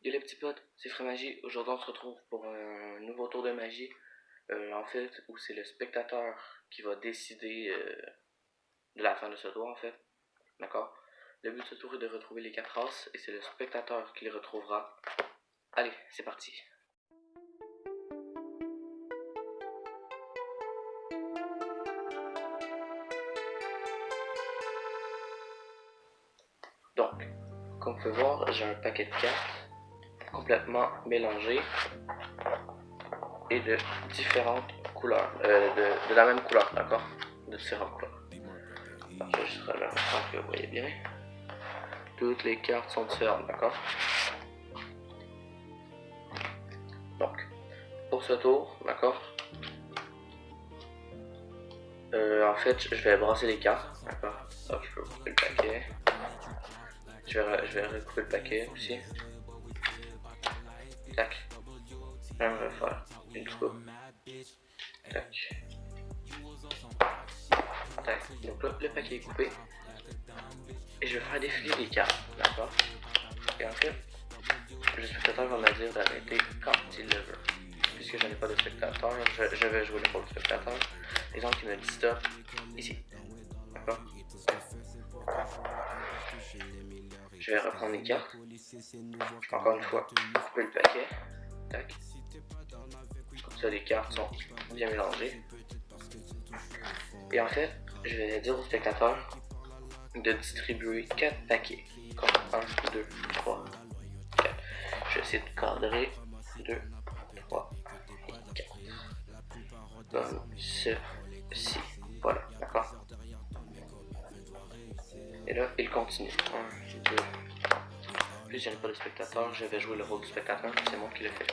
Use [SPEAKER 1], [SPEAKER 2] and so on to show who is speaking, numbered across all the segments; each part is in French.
[SPEAKER 1] Yo les petits potes, c'est Frémagie. Aujourd'hui on se retrouve pour un nouveau tour de magie. En fait, où c'est le spectateur qui va décider de la fin de ce tour en fait. D'accord? Le but de ce tour est de retrouver les 4 races et c'est le spectateur qui les retrouvera. Allez, c'est parti. Donc, comme vous pouvez voir, j'ai un paquet de cartes complètement mélangées et de différentes couleurs, de la même couleur, d'accord? De différentes couleurs. Je vais juste là pour que vous voyez bien. Toutes les cartes sont différentes, d'accord? Donc, pour ce tour, d'accord? En fait, je vais brasser les cartes, d'accord? Hop, je peux couper le paquet. Je vais recouper le paquet aussi. Tac. Là, on va faire une coupe. Tac. Tac. Donc là, le paquet est coupé. Et je vais faire défiler les cartes, d'accord? Et en fait, le spectateur va me dire d'arrêter quand il le veut. Puisque je n'ai pas de spectateur, je vais jouer le rôle de spectateur. Exemple, il me dit stop ici. D'accord? Je vais reprendre les cartes. Je vais encore une fois couper le paquet. Tac. Comme ça, les cartes sont bien mélangées. Et en fait, je vais dire au spectateur de distribuer 4 paquets. Comme 1, 2, 3, 4. Je vais essayer de cadrer 2, 3 et 4. Comme ceci. Voilà, d'accord? Et là, il continue. 1, 2. Plus je n'ai pas de spectateur, je vais jouer le rôle du spectateur, c'est moi qui le fais.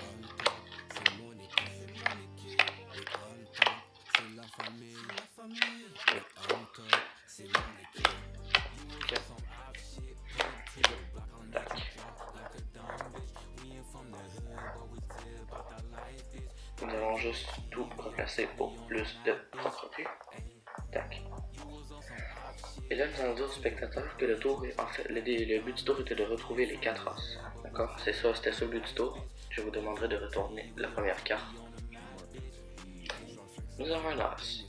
[SPEAKER 1] Tac. Nous allons juste tout replacer pour plus de propreté. Tac. Et là, nous allons dire au spectateur que le tour est, en fait, le but du tour était de retrouver les 4 races. D'accord? C'est ça, c'était ça le but du tour. Je vous demanderai de retourner la première carte. Nous avons un as.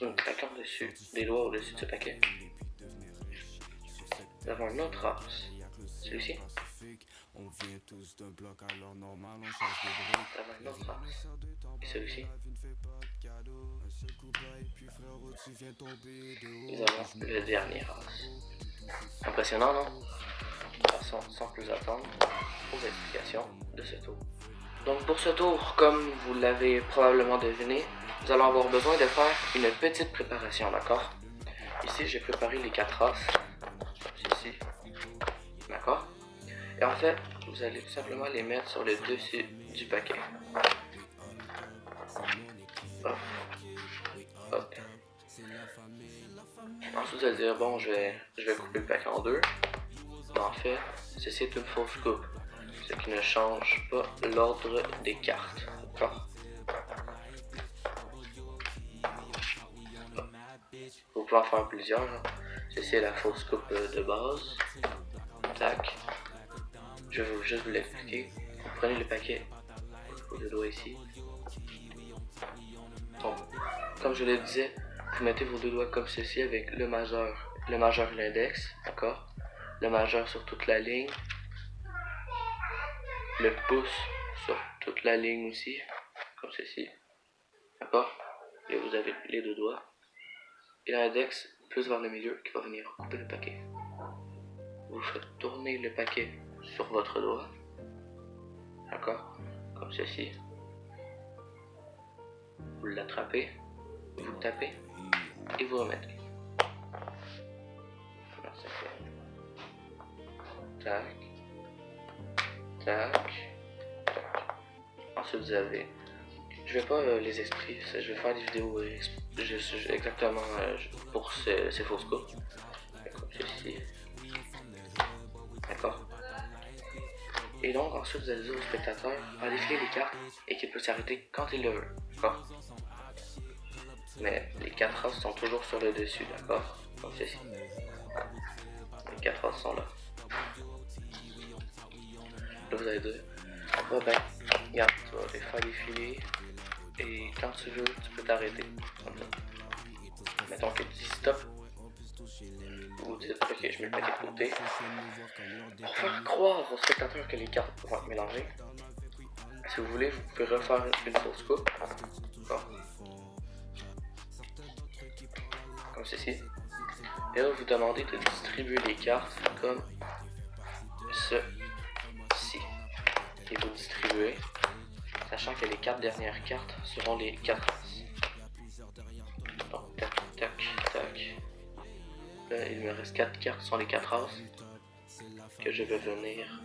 [SPEAKER 1] Nous claquons dessus, des doigts au-dessus de ce paquet. Nous avons un autre as. Celui-ci. Nous avons un autre as. Et celui-ci. Nous avons le dernier as. Impressionnant, non? Passons sans plus attendre aux explications de ce tour. Donc pour ce tour, comme vous l'avez probablement deviné, nous allons avoir besoin de faire une petite préparation, d'accord? Ici, j'ai préparé les 4 races, comme ceci, d'accord? Et en fait, vous allez tout simplement les mettre sur le dessus du paquet. Hop. Hop. Ensuite, vous allez dire, bon, je vais couper le paquet en deux. Mais en fait, ceci est une fausse coupe, ce qui ne change pas l'ordre des cartes, d'accord? Vous pouvez en faire plusieurs. Hein. Ceci est la fausse coupe de base. Tac. Je vais juste vous l'expliquer. Vous prenez le paquet, vos deux doigts ici. Donc, comme je le disais, vous mettez vos deux doigts comme ceci avec le majeur et l'index, d'accord? Le majeur sur toute la ligne. Le pouce sur toute la ligne aussi, comme ceci. D'accord? Et vous avez les deux doigts. Et l'index plus vers le milieu qui va venir couper le paquet. Vous faites tourner le paquet sur votre doigt. D'accord? Comme ceci. Vous l'attrapez, vous le tapez et vous remettez. Alors, ça fait tac, tac, tac. Ensuite vous avez, je vais pas les expliquer, je vais faire des vidéos exactement pour ces fausses coupes. Comme ceci. D'accord? Et donc ensuite vous allez dire au spectateur à défiler les cartes et qu'il peut s'arrêter quand il le veut. D'accord? Mais les 4 races sont toujours sur le dessus, d'accord? Comme ceci. Les 4 races sont là. Là vous allez dire, oh ben, regarde, tu vas les faire défiler, et quand tu veux, tu peux t'arrêter. Mettons que tu dis stop, vous dites, ok, je mets le paquet de côté. Pour faire croire aux spectateurs que les cartes vont être mélangées, si vous voulez, vous pouvez refaire une fausse coupe. Bon. Comme ceci. Et là, vous demandez de distribuer les cartes comme ceci. Et vous distribuez, sachant que les 4 dernières cartes seront les 4 as. Donc, tac, tac, tac. Là, il me reste 4 cartes, sont les 4 as que je vais venir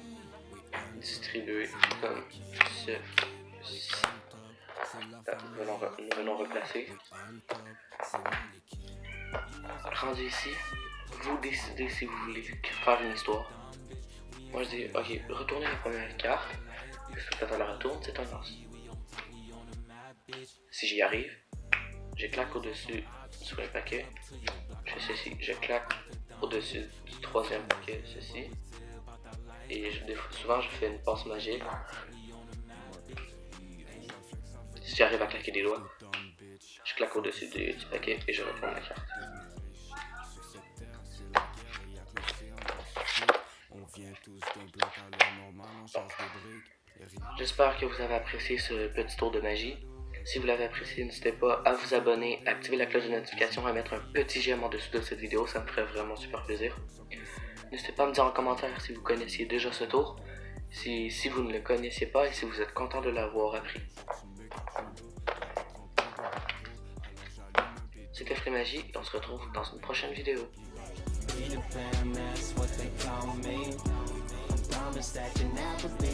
[SPEAKER 1] distribuer comme ceci. Nous venons replacer. Rendu ici, vous décidez si vous voulez faire une histoire. Moi je dis, ok, retournez la première carte. Le spectateur la retourne, c'est un as. Si j'y arrive, je claque au-dessus sur le paquet. Je fais ceci, je claque au-dessus du troisième paquet, ceci. Et souvent je fais une passe magique. Si j'arrive à claquer des doigts, je claque au-dessus du paquet et je retourne la carte. Bon. J'espère que vous avez apprécié ce petit tour de magie. Si vous l'avez apprécié, n'hésitez pas à vous abonner, à activer la cloche de notification, à mettre un petit j'aime en dessous de cette vidéo, ça me ferait vraiment super plaisir. N'hésitez pas à me dire en commentaire si vous connaissiez déjà ce tour, si vous ne le connaissiez pas et si vous êtes content de l'avoir appris. C'était Frémagie et on se retrouve dans une prochaine vidéo. That you never be